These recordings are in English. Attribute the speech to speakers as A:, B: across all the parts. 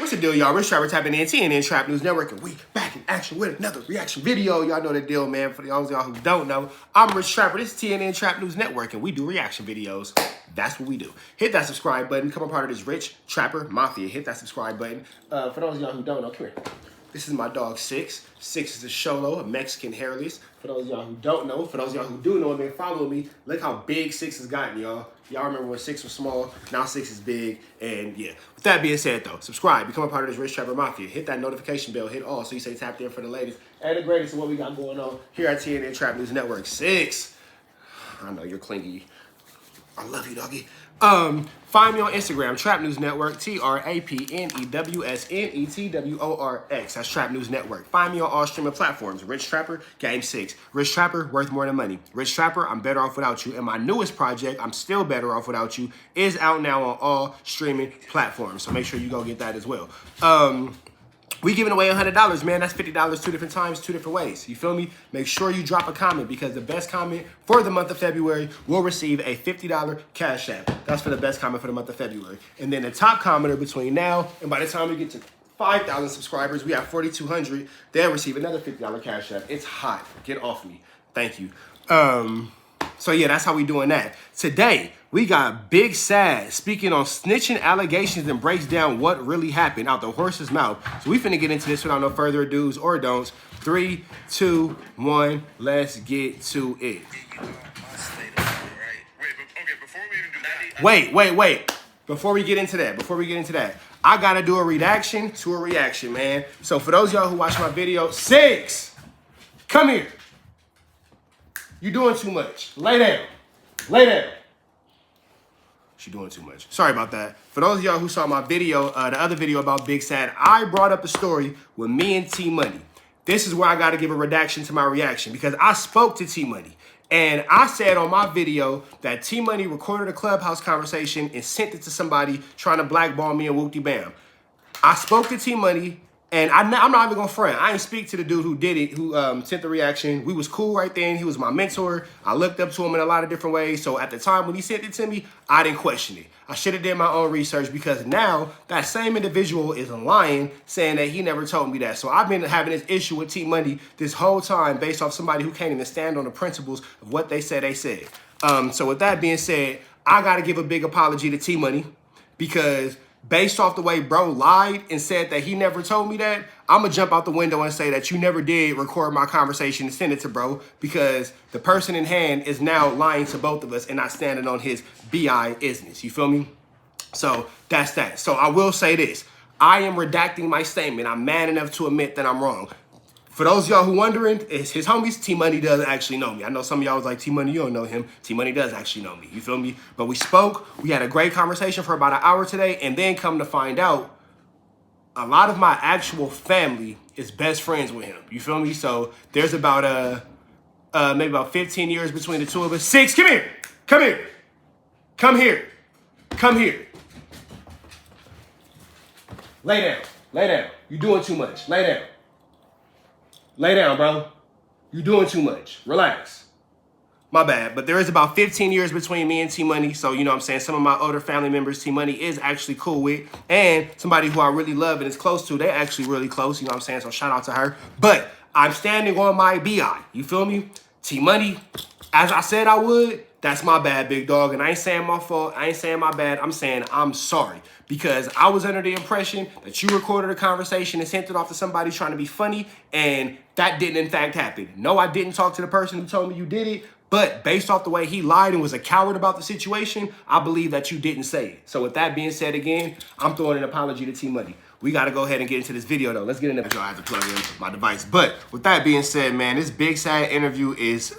A: What's the deal, y'all? Rich Trapper tapping in TNN Trap News Network, and we back in action with another reaction video. Y'all know the deal, man. For those of y'all who don't know, I'm Rich Trapper. This is TNN Trap News Network, and we do reaction videos. That's what we do. Hit that subscribe button. Become a part of this Rich Trapper Mafia. Hit that subscribe button. For those of y'all who don't know, come here. This is my dog, Six. Six is a Sholo, a Mexican hairless. For those of y'all who don't know, for those of y'all who do know and been following me, look how big Six has gotten, y'all. Y'all remember when Six was small, now Six is big, and yeah. With that being said, though, subscribe, become a part of this Rich Trapper Mafia. Hit that notification bell, hit all, so you stay tapped in for the latest and the greatest of what we got going on here at TNN Trap News Network. Six. I know you're clingy. I love you, doggy. Find me on Instagram, Trap News Network, TRAPNEWSNETWORX. That's Trap News Network. Find me on all streaming platforms. Rich Trapper, Game 6. Rich Trapper, worth more than money. Rich Trapper, I'm better off without you. And my newest project, I'm still better off without you, is out now on all streaming platforms. So make sure you go get that as well. We giving away $100, man. That's $50 two different times, two different ways. You feel me? Make sure you drop a comment because the best comment for the month of February will receive a $50 cash app. That's for the best comment for the month of February. And then the top commenter between now and by the time we get to 5,000 subscribers, we have 4,200. They'll receive another $50 cash app. It's hot. Get off me. Thank you. So yeah, that's how we doing that. Today, we got Big Sad speaking on snitching allegations and breaks down what really happened out the horse's mouth. So we finna get into this without no further ados or don'ts. 3, 2, 1, let's get to it. Wait. Before we get into that, I gotta do a reaction to a reaction, man. So for those of y'all who watch my video, Six, come here. You doing too much. Lay down. She doing too much. Sorry about that. For those of y'all who saw my video, the other video about Big Sad, I brought up the story with me and T Money. This is where I got to give a redaction to my reaction because I spoke to T Money. And I said on my video that T Money recorded a Clubhouse conversation and sent it to somebody trying to blackball me and whoopty bam. I spoke to T Money. And I'm not even gonna front. I ain't speak to the dude who did it, who sent the reaction. We was cool right then. He was my mentor. I looked up to him in a lot of different ways. So at the time when he sent it to me, I didn't question it. I should have did my own research because now that same individual is lying, saying that he never told me that. So I've been having this issue with T Money this whole time based off somebody who can't even stand on the principles of what they said they said. So with that being said, I gotta give a big apology to T Money because based off the way bro lied and said that he never told me that, I'm gonna jump out the window and say that you never did record my conversation and send it to bro because the person in hand is now lying to both of us and not standing on his BI business. You feel me? So that's that. So I will say this. I am redacting my statement. I'm man enough to admit that I'm wrong. For those of y'all who wondering, it's his homies, T Money does actually know me. I know some of y'all was like, T Money, you don't know him. T Money does actually know me. You feel me? But we spoke. We had a great conversation for about an hour today. And then come to find out, a lot of my actual family is best friends with him. You feel me? So there's about maybe about 15 years between the two of us. Six, come here. Lay down. You doing too much. Lay down, bro. You doing too much. Relax. My bad. But there is about 15 years between me and T Money. So, you know what I'm saying? Some of my older family members, T Money is actually cool with. And somebody who I really love and is close to, they're actually really close. You know what I'm saying? So shout out to her. But I'm standing on my BI. You feel me? T Money, as I said I would, that's my bad, big dog. And I ain't saying my fault. I ain't saying my bad. I'm saying I'm sorry. Because I was under the impression that you recorded a conversation and sent it off to somebody trying to be funny, and that didn't in fact happen. No, I didn't talk to the person who told me you did it, but based off the way he lied and was a coward about the situation, I believe that you didn't say it. So with that being said again, I'm throwing an apology to T Money. We got to go ahead and get into this video though. Let's get into it. I have to plug in my device. But with that being said, man, this Big Sad interview is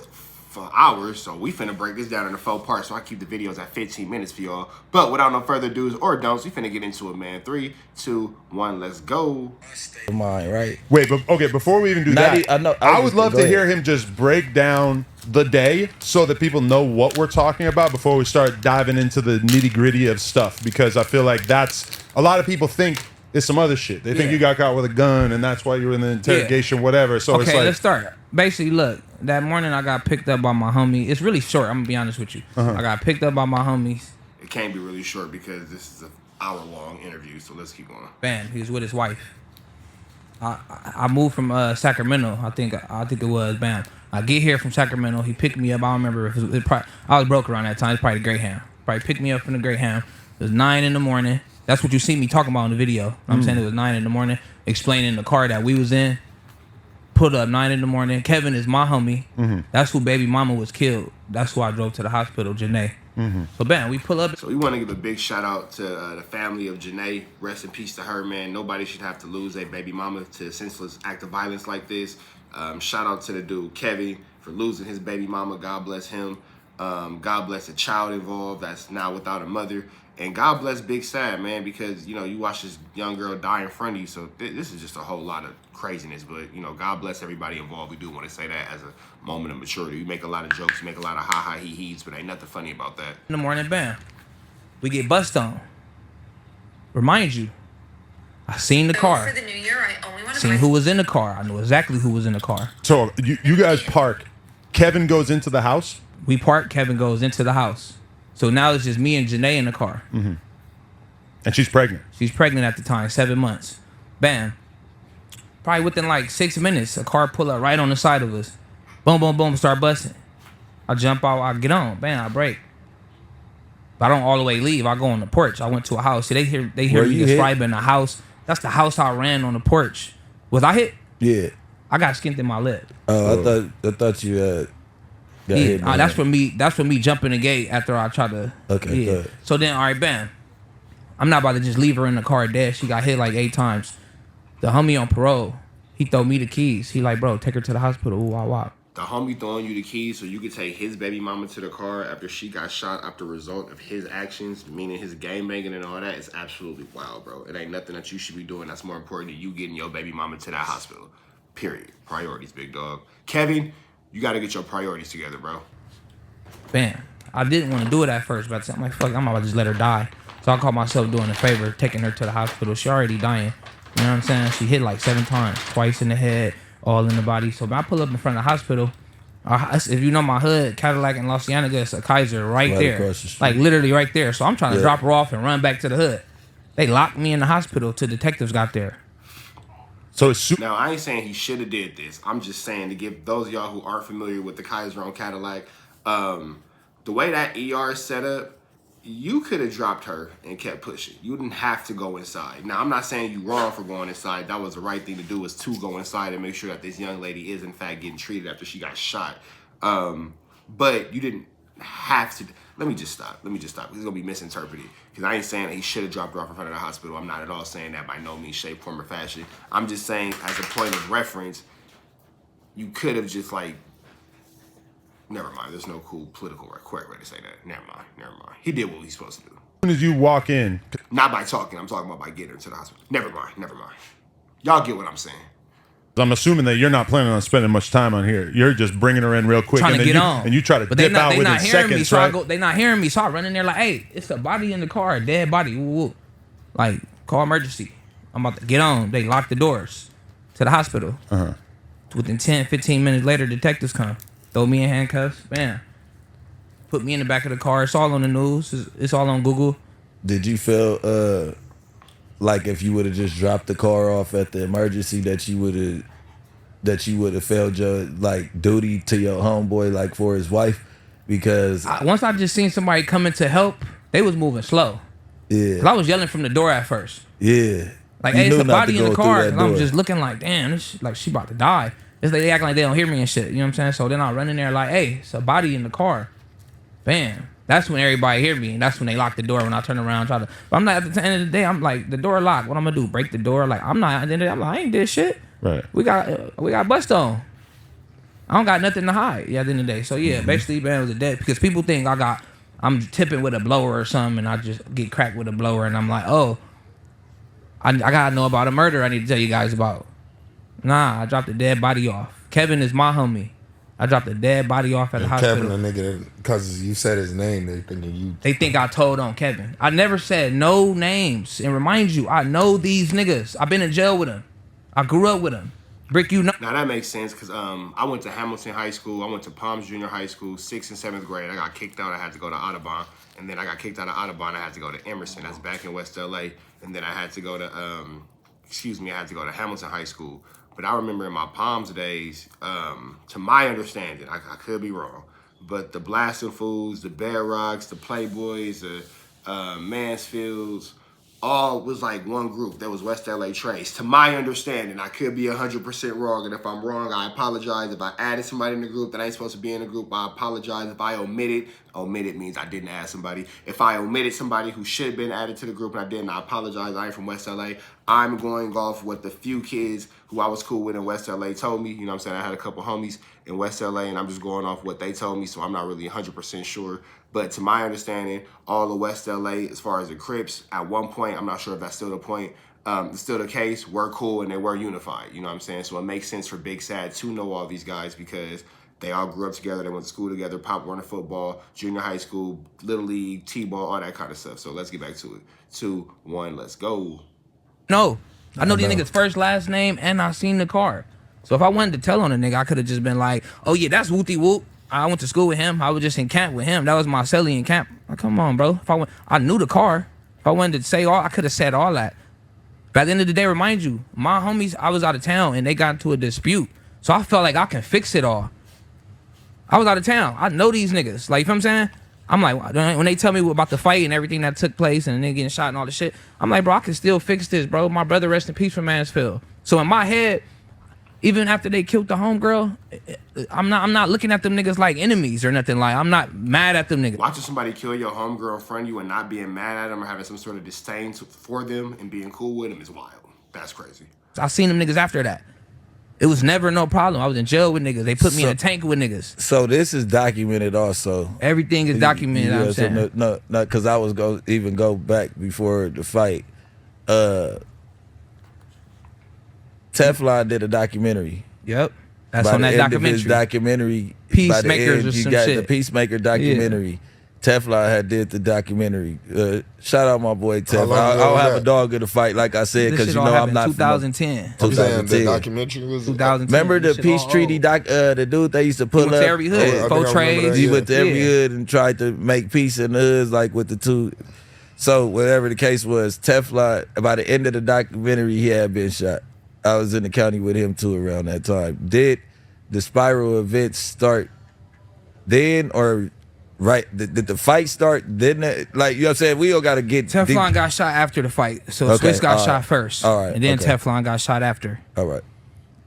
A: for hours, so we finna break this down into 4 parts, so I keep the videos at 15 minutes for y'all. But without no further do's or don'ts, we finna get into it, man. 3, 2, 1, let's go.
B: Mine, right?
C: Wait, but okay, before we even do that, I would love to hear him just break down the day so that people know what we're talking about before we start diving into the nitty-gritty of stuff, because I feel like that's, a lot of people think it's some other shit. They think you got caught with a gun and that's why you were in the interrogation, whatever. So
B: okay,
C: it's like,
B: let's start. Basically, look, that morning I got picked up by my homie. It's really short. I'm gonna be honest with you. I got picked up by my homies.
A: It can't be really short because this is hour-long interview, so let's keep going.
B: Bam, he was with his wife. I moved from Sacramento. I think it was. Bam. I get here from Sacramento. He picked me up. I don't remember if it was I was broke around that time. It's probably the Greyhound. Probably picked me up from the Greyhound. It was 9 in the morning. That's what you see me talking about in the video. I'm saying it was 9 in the morning. Explaining the car that we was in. Put up 9 in the morning. Kevin is my homie. That's who baby mama was killed. That's who I drove to the hospital, Janae. So bam, we pull up.
A: So we want to give a big shout out to the family of Janae. Rest in peace to her, man. Nobody should have to lose a baby mama to a senseless act of violence like this. Shout out to the dude Kevin for losing his baby mama. God bless him. God bless the child involved that's now without a mother. And God bless Big Sad, man, because, you know, you watch this young girl die in front of you. So this is just a whole lot of craziness. But, you know, God bless everybody involved. We do want to say that as a moment of maturity. We make a lot of jokes, we make a lot of ha-ha, he-he's, but ain't nothing funny about that.
B: In the morning, bam. We get bust on. Remind you, I seen the car.
D: For the new year, I only want to
B: Seen who was in the car. I knew exactly who was in the car.
C: So you guys park. Kevin goes into the house?
B: We park, Kevin goes into the house. So now it's just me and Janae in the car.
C: And she's pregnant.
B: She's pregnant at the time, 7 months. Bam. Probably within like 6 minutes, a car pull up right on the side of us. Boom, boom, boom, start busting. I jump out, I get on. Bam, I brake. But I don't all the way leave. I go on the porch. I went to a house. See, they hear me describing the house. That's the house I ran on the porch. Was I hit?
E: Yeah.
B: I got skinned in my lip.
E: Oh, I thought you had.
B: Yeah, that's for me. That's for me jumping the gate after I tried to.
E: Okay,
B: yeah.
E: good.
B: So then, all right, bam. I'm not about to just leave her in the car dead. She got hit like 8 times. The homie on parole, he throw me the keys. He like, bro, take her to the hospital. Ooh, wah, wah.
A: The homie throwing you the keys so you could take his baby mama to the car after she got shot after result of his actions, meaning his game banging and all that, is absolutely wild, bro. It ain't nothing that you should be doing that's more important than you getting your baby mama to that hospital. Period. Priorities, big dog. Kevin, you got to get your priorities together, bro.
B: Bam. I didn't want to do it at first, but I'm like, fuck, I'm about to just let her die. So I called myself doing a favor, taking her to the hospital. She already dying. You know what I'm saying? She hit like 7 times, twice in the head, all in the body. So when I pull up in front of the hospital, if you know my hood, Cadillac and Los Angeles, a Kaiser right there. Like literally right there. So I'm trying to drop her off and run back to the hood. They locked me in the hospital till detectives got there.
C: So it's
A: now, I ain't saying he should have did this. I'm just saying to give those of y'all who aren't familiar with the Kaiser on Cadillac, the way that ER is set up, you could have dropped her and kept pushing. You didn't have to go inside. Now, I'm not saying you wrong for going inside. That was the right thing to do, was to go inside and make sure that this young lady is, in fact, getting treated after she got shot. But you didn't have to. Let me just stop. This is going to be misinterpreted. Because I ain't saying that he should have dropped her off in front of the hospital. I'm not at all saying that by no means, shape, form, or fashion. I'm just saying, as a point of reference, you could have just, like, never mind. There's no cool political correct way to say that. Never mind. He did what he's supposed to do.
C: As soon as you walk in.
A: Not by talking. I'm talking about by getting her to the hospital. Never mind. Y'all get what I'm saying.
C: I'm assuming that you're not planning on spending much time on here. You're just bringing her in real quick.
B: Trying
C: and
B: to
C: then
B: get on.
C: And you try to dip out within seconds, right?
B: They not hearing me, so I run in there like, hey, it's a body in the car, a dead body. Woo, woo. Like, call emergency. I'm about to get on. They lock the doors to the hospital. Within 10, 15 minutes later, detectives come. Throw me in handcuffs. Bam. Put me in the back of the car. It's all on the news. It's all on Google.
E: Did you feel like if you would have just dropped the car off at the emergency that you would have failed your like duty to your homeboy, like for his wife? Because
B: once I just seen somebody coming to help, they was moving slow.
E: Yeah.
B: 'Cause I was yelling from the door at first.
E: Yeah.
B: Like, hey, it's a body in the car. And I'm just looking like, damn, this like she about to die. It's like they acting like they don't hear me and shit. You know what I'm saying? So then I run in there like, hey, it's a body in the car. Bam. That's when everybody hear me. And that's when they lock the door when I turn around and try to. But I'm not, at the end of the day, I'm like, the door locked. What I'm going to do? Break the door? Like, I'm not. At the end of the day, I'm like, I ain't did shit.
C: Right.
B: We got bust on. I don't got nothing to hide. Yeah, at the end of the day. So yeah, basically, man, it was a dead. Because people think I'm tipping with a blower or something and I just get cracked with a blower. And I'm like, oh, I got to know about a murder I need to tell you guys about. Nah, I dropped a dead body off. Kevin is my homie. I dropped a dead body off at the hospital.
F: Kevin, a nigga, because you said his name,
B: They think I told on Kevin. I never said no names. And remind you, I know these niggas. I've been in jail with them. I grew up with them. Brick, you know.
A: Now that makes sense because I went to Hamilton High School. I went to Palms Junior High School, 6th and 7th grade. I got kicked out. I had to go to Audubon. And then I got kicked out of Audubon. I had to go to Emerson. That's back in West LA. And then I had to go to, I had to go to Hamilton High School. But I remember in my Palms days, to my understanding, I could be wrong, but the Blasting Fools, the Bedrocks, the Playboys, the Mansfields, all was like one group. That was West LA Trace. To my understanding, I could be 100% wrong, and if I'm wrong, I apologize. If I added somebody in the group that ain't supposed to be in the group, I apologize. If I omitted means I didn't add somebody. If I omitted somebody who should have been added to the group and I didn't, I apologize. I ain't from West LA. I'm going off what the few kids who I was cool with in West LA told me. You know what I'm saying? I had a couple homies in West LA, and I'm just going off what they told me, so I'm not really 100% sure. But to my understanding, all of West LA, as far as the Crips, at one point, I'm not sure if that's still the point, still the case, were cool and they were unified. You know what I'm saying? So it makes sense for Big Sad to know all these guys because they all grew up together. They went to school together, PART1 football, junior high school, Little League, T-ball, all that kind of stuff. So let's get back to it. 2, 1, let's go.
B: No, I know these niggas' first, last name, and I seen the car. So if I wanted to tell on a nigga, I could have just been like, oh yeah, that's Wooty Whoop. I went to school with him. I was just in camp with him. That was my celly in camp. Like, come on, bro. I knew the car. If I wanted to say all, I could have said all that. But at the end of the day, remind you, my homies, I was out of town and they got into a dispute. So I felt like I can fix it all. I was out of town. I know these niggas. Like, you know what I'm saying? I'm like, when they tell me about the fight and everything that took place and then getting shot and all the shit, I'm like, bro, I can still fix this, bro. My brother, rest in peace from Mansfield. So in my head, even after they killed the homegirl, I'm not looking at them niggas like enemies or nothing. Like, I'm not mad at them niggas.
A: Watching somebody kill your homegirl in front of you and not being mad at them or having some sort of disdain for them and being cool with them is wild. That's crazy.
B: I seen them niggas after that. It was never no problem. I was in jail with niggas. They put me in a tank with niggas.
E: So this is documented also.
B: Everything is documented. I'm saying.
E: No, because I was go back before the fight. Teflon did a documentary.
B: Yep. That's on that documentary.
E: His documentary.
B: Peacemakers or some shit.
E: The Peacemaker documentary. Yeah. Teflon had did the documentary. Shout out my boy Teflon. I'll have a dog in the fight, like I said, because you know I'm not
B: 2010.
E: 2010.
F: The documentary was
B: 2010.
E: Remember the Peace Treaty the dude they used to pull up?
B: He went to every hood. Four trades.
E: He went to every hood and tried to make peace in the hoods, like with the two. So whatever the case was, Teflon, by the end of the documentary, he had been shot. I was in the county with him too around that time. Did the spiral events start then or right? Did the fight start then? Like, you know what I'm saying? We all got to get...
B: Teflon got shot after the fight. So Swiss got shot first.
E: All right.
B: And then Teflon got shot after.
E: All right.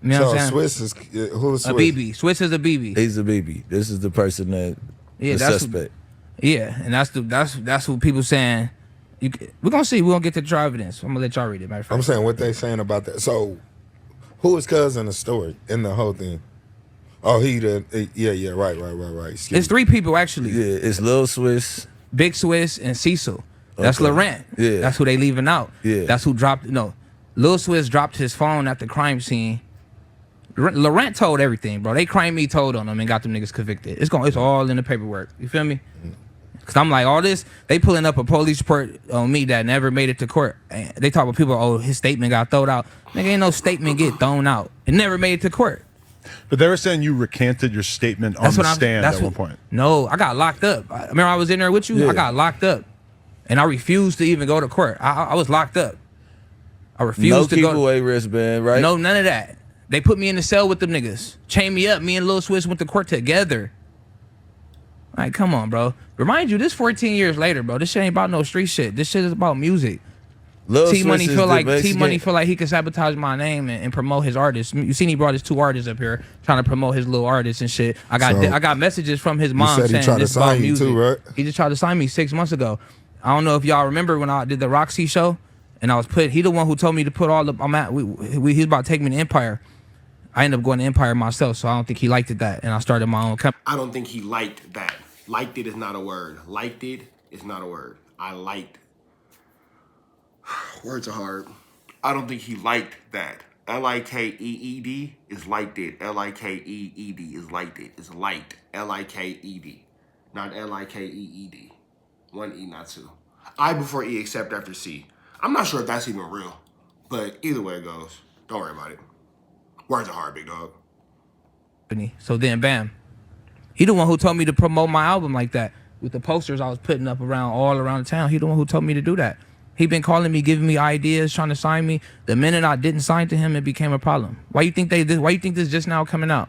B: You know what I'm saying?
F: Swiss is... Who is Swiss?
B: A BB. Swiss is a BB.
E: He's a BB. This is the person that... the suspect.
B: And that's what people saying... We're going to see. We're going to get to the trial evidence. I'm going to let y'all read it.
F: I'm saying what they saying about that. So, who is Cuz in the story, in the whole thing? Oh, yeah, right.
B: It's 3 people, actually.
E: Yeah, it's Lil Swiss,
B: Big Swiss, and Cecil. That's Laurent.
E: Yeah.
B: That's who they leaving out.
E: Yeah.
B: That's who dropped... No. Lil Swiss dropped his phone at the crime scene. Laurent told everything, bro. They crime me told on him and got them niggas convicted. It's all in the paperwork. You feel me? Cause I'm like, all this, they pulling up a police report on me that never made it to court. They talk about people, oh, his statement got thrown out. Nigga, ain't no statement get thrown out. It never made it to court.
C: But they were saying you recanted your statement on the stand at one point.
B: No, I got locked up. Remember I was in there with you? Yeah. I got locked up. And I refused to even go to court. I was locked up. I refused to go.
E: No keep away wristband, right?
B: No, none of that. They put me in the cell with them niggas. Chained me up. Me and Lil Swiss went to court together. Like, come on, bro. Remind you, this 14 years later, bro. This shit ain't about no street shit. This shit is about music. T-Money feel like he could sabotage my name and promote his artists. You seen he brought his 2 artists up here trying to promote his little artists and shit. I got messages from his mom saying this is about music. Too, right? He just tried to sign me 6 months ago. I don't know if y'all remember when I did the Roxy show and I was he the one who told me to put all the he's about to take me to Empire. I ended up going to Empire myself, so I don't think he liked it that, and I started my own company.
A: I don't think he liked that. Liked it is not a word. Liked it is not a word. I liked. Words are hard. I don't think he liked that. L-I-K-E-E-D is liked it. L-I-K-E-E-D is liked it. It's liked. L-I-K-E-D. Not L-I-K-E-E-D. 1 E, not 2. I before E except after C. I'm not sure if that's even real, but either way it goes, don't worry about it. Words are hard, big dog.
B: So then, bam. He the one who told me to promote my album like that with the posters I was putting up all around the town. He the one who told me to do that. He been calling me, giving me ideas, trying to sign me. The minute I didn't sign to him, it became a problem. Why you think this just now coming out?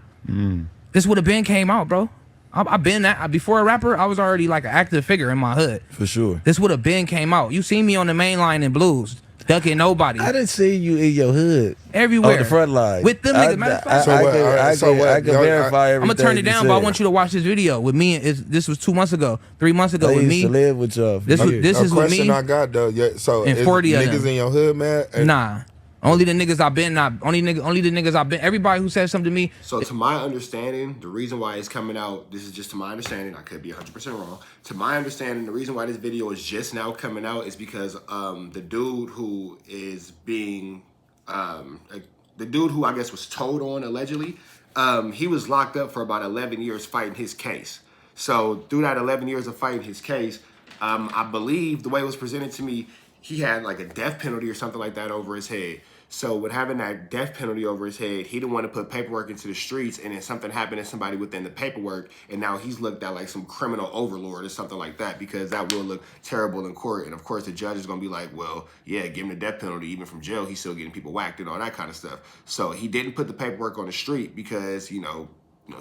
B: This would have been came out, bro. I've been that before a rapper. I was already like an active figure in my hood.
E: For sure.
B: This would have been came out. You seen me on the main line in Blues. Ducking nobody.
E: I didn't see you in your hood.
B: Everywhere.
E: On the front line.
B: With them niggas. Matter of fact.
E: I can verify everything.
B: I'm going to turn it down, but I want you to watch this video. With me, this was 2 months ago, 3 months ago with me.
E: I used to live with y'all.
B: This is with me.
F: Question I got, though. Yeah, so
B: and 40
F: niggas
B: of them.
F: in your hood, man?
B: Nah. Only the niggas I've been, only the niggas I've been. Everybody who said something to me.
A: So to my understanding, the reason why it's coming out, this is just to my understanding, I could be 100% wrong. To my understanding, the reason why this video is just now coming out is because the dude who is being, the dude who I guess was told on allegedly, he was locked up for about 11 years fighting his case. So through that 11 years of fighting his case, I believe the way it was presented to me, he had like a death penalty or something like that over his head. So with having that death penalty over his head, he didn't want to put paperwork into the streets, and then something happened to somebody within the paperwork, and now he's looked at like some criminal overlord or something like that, because that will look terrible in court. And of course the judge is going to be like, well, yeah, give him the death penalty. Even from jail, he's still getting people whacked and all that kind of stuff. So he didn't put the paperwork on the street because, you know,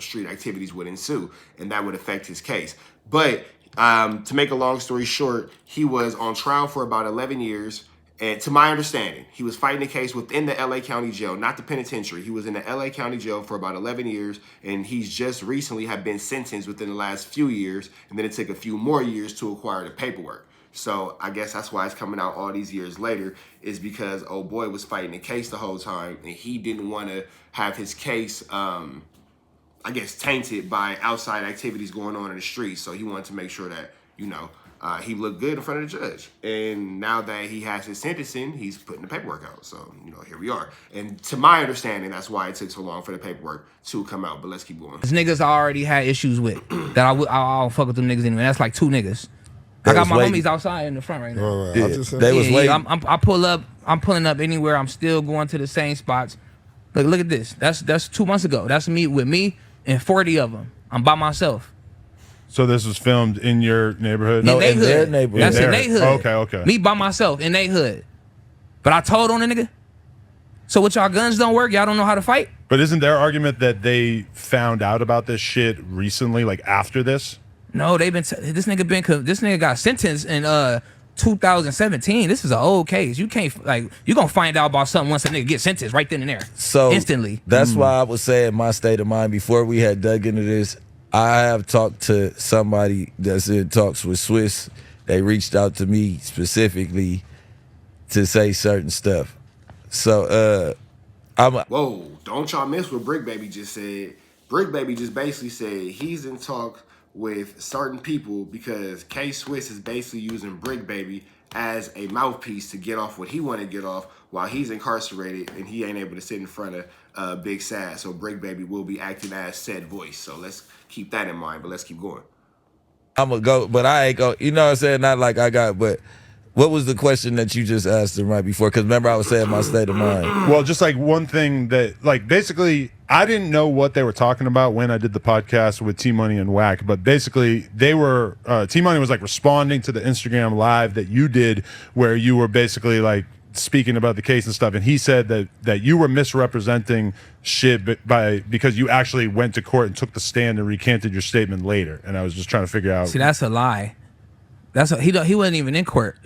A: street activities would ensue, and that would affect his case. But to make a long story short, he was on trial for about 11 years. And to my understanding, he was fighting a case within the LA County Jail, not the penitentiary. He was in the LA County Jail for about 11 years, and he's just recently have been sentenced within the last few years, and then it took a few more years to acquire the paperwork. So I guess that's why it's coming out all these years later, is because old boy was fighting a case the whole time, and he didn't want to have his case, I guess, tainted by outside activities going on in the streets. So he wanted to make sure that, you know, he looked good in front of the judge. And now that he has his sentencing, he's putting the paperwork out. So, you know, here we are. And to my understanding, that's why it took so long for the paperwork to come out. But let's keep going.
B: There's niggas I already had issues with that I don't fuck with them niggas anyway. That's like 2 niggas. I got my homies outside in the front right now.
F: Yeah,
E: they was waiting.
B: I pull up. I'm pulling up anywhere. I'm still going to the same spots. Look at this. That's 2 months ago. That's me with me and 40 of them. I'm by myself.
C: So this was filmed in your neighborhood?
E: No, in their neighborhood.
B: That's in their hood.
C: Okay.
B: Me by myself in their hood. But I told on the nigga. So what, y'all guns don't work? Y'all don't know how to fight?
C: But isn't their argument that they found out about this shit recently, like after this?
B: No, this nigga got sentenced in 2017. This is an old case. You can't, like, you gonna find out about something once a nigga gets sentenced right then and there.
E: So
B: instantly.
E: That's why I was saying my state of mind before we had dug into this. I have talked to somebody that's in talks with Swiss. They reached out to me specifically to say certain stuff. So
A: whoa, don't y'all miss what Brick Baby just said. Brick Baby just basically said he's in talk with certain people because K Swiss is basically using Brick Baby as a mouthpiece to get off what he want to get off while he's incarcerated and he ain't able to sit in front of Big Sad. So Brick Baby will be acting as said voice. So let's keep that in mind, but let's keep going.
E: I'm gonna go, but I ain't go. You know what I'm saying? Not like I got, but what was the question that you just asked him right before? Because remember I was saying my state of mind.
C: Well, just like one thing that, like, basically, I didn't know what they were talking about when I did the podcast with T-Money and Wack, but basically they were, T-Money was like responding to the Instagram live that you did where you were basically like speaking about the case and stuff, and he said that you were misrepresenting shit because you actually went to court and took the stand and recanted your statement later, and I was just trying to figure out.
B: See, that's a lie. He wasn't even in court.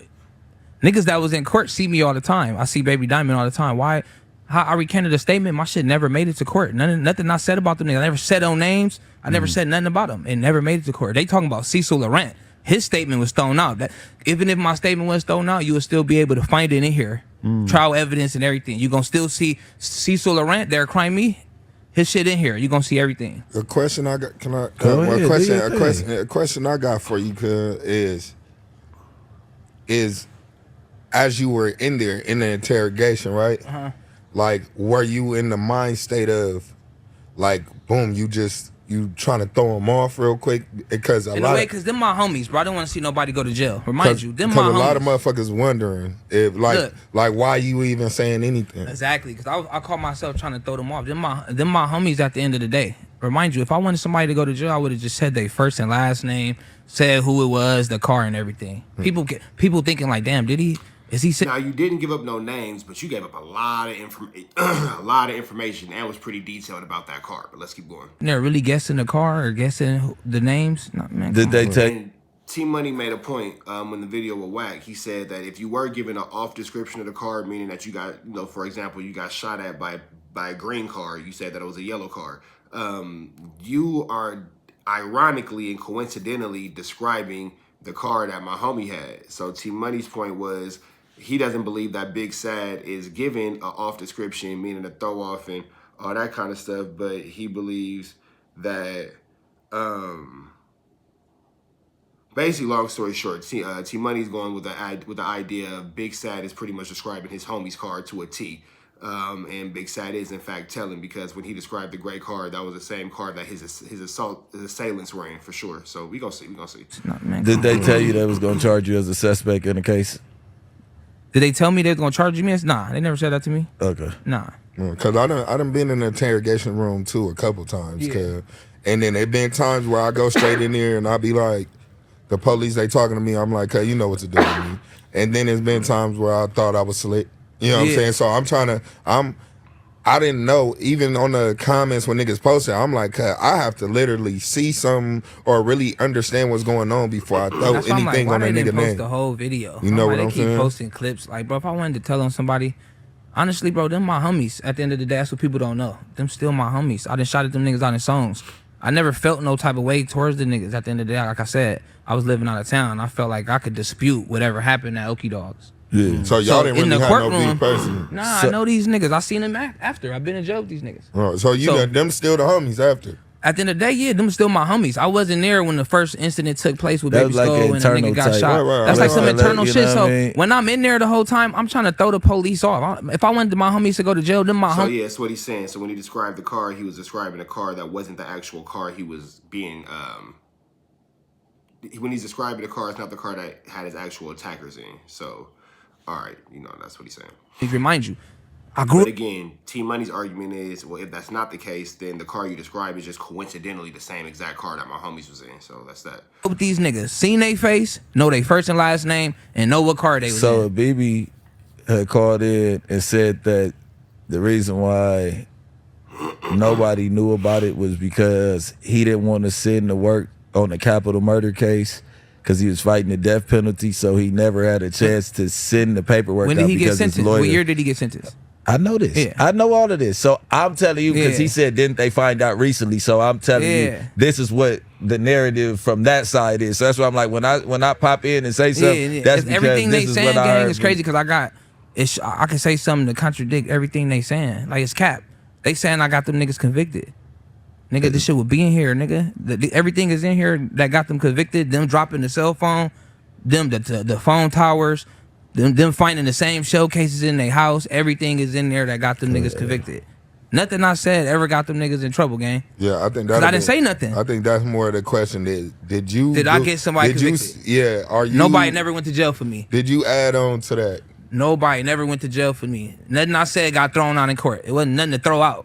B: Niggas that was in court see me all the time. I see Baby Diamond all the time. Why? How I recanted a statement. My shit never made it to court. Nothing I said about them niggas. I never said on names. I never said nothing about them. It never made it to court. They talking about Cecil Laurent. His statement was thrown out. That even if my statement was thrown out, you would still be able to find it in here. Trial evidence and everything. You gonna still see Cecil Laurent there crying me. His shit in here. You gonna see everything.
F: A question I got. Can I? A question I got for you is as you were in there in the interrogation, right? Like, were you in the mind state of, like, boom, you just you trying to throw them off real quick because
B: because them my homies, bro. I don't want to see nobody go to jail. Remind you, them my homies.
F: Because a lot of motherfuckers wondering if like why you even saying anything.
B: Exactly, because I call myself trying to throw them off. Them my homies at the end of the day. Remind you, if I wanted somebody to go to jail, I would have just said their first and last name, said who it was, the car, and everything. People thinking like, damn, did he? Is he?
A: Now you didn't give up no names, but you gave up a lot of information, and was pretty detailed about that car. But let's keep going.
B: They're really guessing the car or guessing the names. No, man,
E: did they take?
A: T Money made a point in the video with Wack. He said that if you were given an off description of the car, meaning that you got, for example, you got shot at by a green car, you said that it was a yellow car. You are ironically and coincidentally describing the car that my homie had. So T Money's point was, he doesn't believe that Big Sad is given an off description, meaning a throw off and all that kind of stuff, but he believes that, basically, long story short, T Money's going with the idea of Big Sad is pretty much describing his homie's car to a T. And Big Sad is in fact telling, because when he described the gray car, that was the same car that his assailants were in for sure. So we gonna see.
E: Did they tell you they was gonna charge you as a suspect in the case?
B: Did they tell me they was gonna charge me? Nah, they never said that to me.
E: Okay.
B: Nah.
F: Cause I done been in the interrogation room too a couple times. Yeah. And then there been times where I go straight in there and I be like, the police, they talking to me, I'm like, hey, you know what to do with me. And then there's been times where I thought I was slick. You know what I'm saying? So I didn't know, even on the comments when niggas posted, I'm like, I have to literally see something or really understand what's going on before I throw anything on a nigga name.
B: Post the whole video.
F: You know what I'm
B: saying? They keep posting clips. Like, bro, if I wanted to tell on somebody, honestly, bro, them my homies. At the end of the day, that's what people don't know. Them still my homies. I done shot at them niggas out in songs. I never felt no type of way towards the niggas. At the end of the day, like I said, I was living out of town. I felt like I could dispute whatever happened at Okie Dogs.
F: Yeah. So y'all didn't really have no beef person.
B: Nah, I know these niggas. I seen them after. I've been in jail with these niggas.
F: Right, so them still the homies after.
B: At the end of the day, yeah, them still my homies. I wasn't there when the first incident took place with Baby Skull and the nigga got shot. That's like some internal shit. So when I'm in there the whole time, I'm trying to throw the police off. If I wanted my homies to go to jail, then my homies.
A: So yeah, that's what he's saying. So when he described the car, he was describing a car that wasn't the actual car he was being. When he's describing the car, it's not the car that had his actual attackers in. So, all right, that's what he's saying.
B: To remind you,
A: But again, T Money's argument is, well, if that's not the case, then the car you describe is just coincidentally the same exact car that my homies was in. So that's that.
B: With these niggas, seen they face, know they first and last name, and know what car they was in.
E: So BB had called in and said that the reason why nobody knew about it was because he didn't want to send the work on the capital murder case because he was fighting the death penalty, so he never had a chance to send the paperwork.
B: When did he get sentenced? What year did he get sentenced?
E: I know this. Yeah. I know all of this. So I'm telling you, because he said, didn't they find out recently? So I'm telling you, this is what the narrative from that side is. So that's why I'm like, when I pop in and say something, that's because
B: everything
E: this
B: they
E: is
B: saying,
E: what I
B: gang,
E: heard.
B: is crazy because I can say something to contradict everything they saying. Like, it's cap. They saying I got them niggas convicted. Nigga, this shit would be in here, nigga. Everything is in here that got them convicted. Them dropping the cell phone, them the phone towers, them finding the same showcases in their house. Everything is in there that got them niggas convicted. Nothing I said ever got them niggas in trouble, gang.
F: Yeah, I think that.
B: I didn't say nothing.
F: I think that's more of the question. Did
B: I get somebody convicted?
F: Are you?
B: Nobody never went to jail for me.
F: Did you add on to that?
B: Nobody never went to jail for me. Nothing I said got thrown out in court. It wasn't nothing to throw out.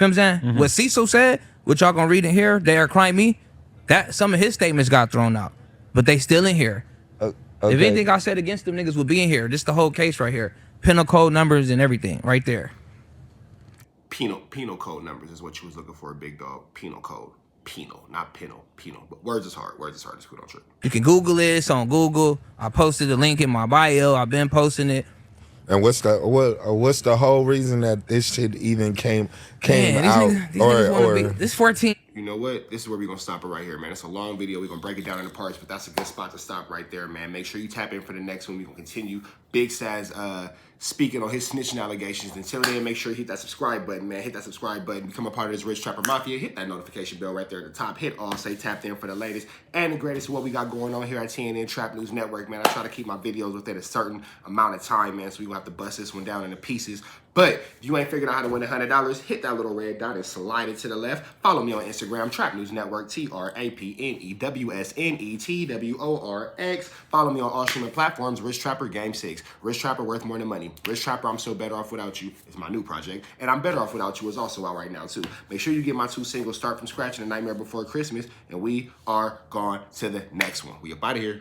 B: You know what I'm saying? What Cecil said, what y'all gonna read in here, they are crying me, that some of his statements got thrown out. But they still in here. Okay. If anything I said against them niggas would be in here. This the whole case right here. Penal code numbers and everything right there.
A: Penal code numbers is what you was looking for, big dog. Penal code. Penal, not penal. But words is hard. This food on trip.
B: You can Google this on Google. I posted the link in my bio. I've been posting it.
F: And what's the whole reason that this shit even came out?
B: Or this 14.
A: You know what? This is where we're gonna stop it right here, man. It's a long video. We're gonna break it down into parts, but that's a good spot to stop right there, man. Make sure you tap in for the next one. We're gonna continue Big Sad's speaking on his snitching allegations. Until then, make sure you hit that subscribe button, man. Hit that subscribe button. Become a part of this Rich Trapper Mafia. Hit that notification bell right there at the top. Hit all. Say tapped in for the latest and the greatest of what we got going on here at TNN Trap News Network, man. I try to keep my videos within a certain amount of time, man, so we gonna have to bust this one down into pieces. But if you ain't figured out how to win $100, hit that little red dot and slide it to the left. Follow me on Instagram, Trap News Network, TRAPNEWSNETWORX. Follow me on all streaming platforms, Rich Trapper Game 6. Rich Trapper worth more than money. Rich Trapper, I'm so better off without you. It's my new project. And I'm better off without you is also out right now too. Make sure you get my 2 singles, Start From Scratch and A Nightmare Before Christmas. And we are gone to the next one. We up out of here.